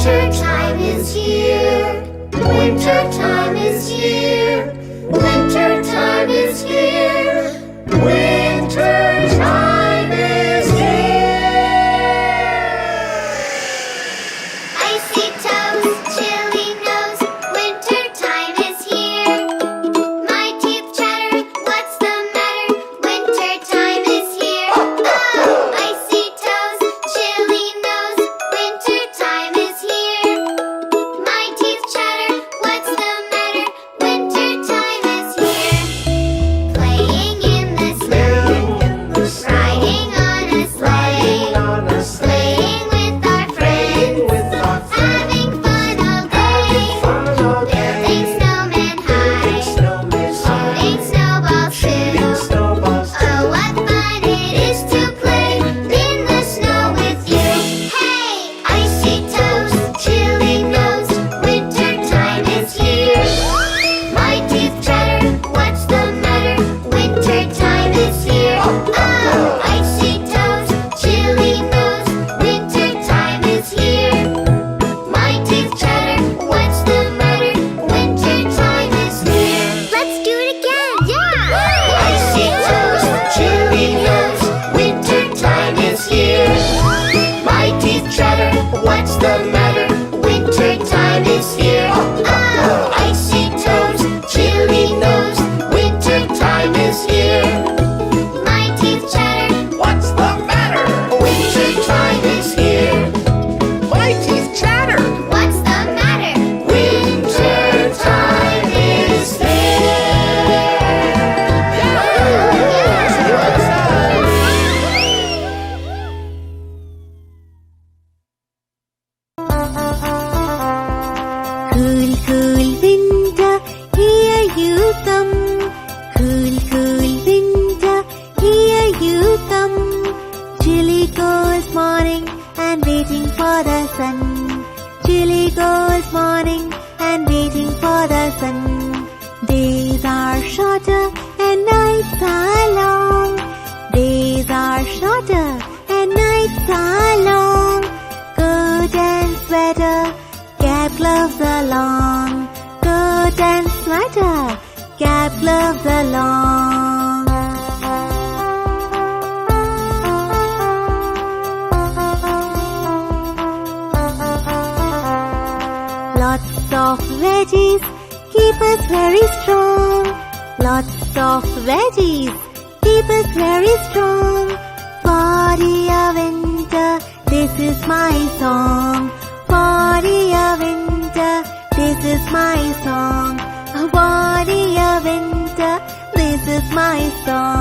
Winter time is here. Winter time is here. Winter time is here. Winter time is here. Icy toes, chilly nose, winter time is here. My teeth chatter, what's the matter? Winter time is here. Oh, icy toes, chilly nose, winter time is here. My teeth chatter, what's the matter? Winter time is here. Playing in the snow, riding on a sleigh, playing with our friends, having fun all day, building snowmen high, shooting snowballs too. Oh, what fun it is to play in the snow with you. Hey, icy toes, chilly nose, winter time is here. My teeth chatter, what's the matter? Winter time is here. Oh, icy toes, chilly nose, winter time is here. My teeth chatter, what's the matter? Winter time is here. Let's do it again. Yeah! Icy toes, chilly nose, winter time is here. My teeth chatter, what's the matter? Winter time is here. Oh, icy toes, chilly nose, winter time is here. My teeth chatter, what's the matter? Winter time is here. My teeth chatter, what's the matter? Winter time is here. Cool, cool winter, here you come. Cool, cool winter, here you come. Chilly goes morning and waiting for the sun. Chilly goes morning and waiting for the sun. Days are shorter and nights are long. Days are shorter and nights are long. Coat and sweater, cap, gloves along. Coat and sweater, cap, gloves along. Lots of veggies keep us very strong. Lots of veggies keep us very strong. For the winter, this is my song. For the winter, this is my song. For the winter, this is my song.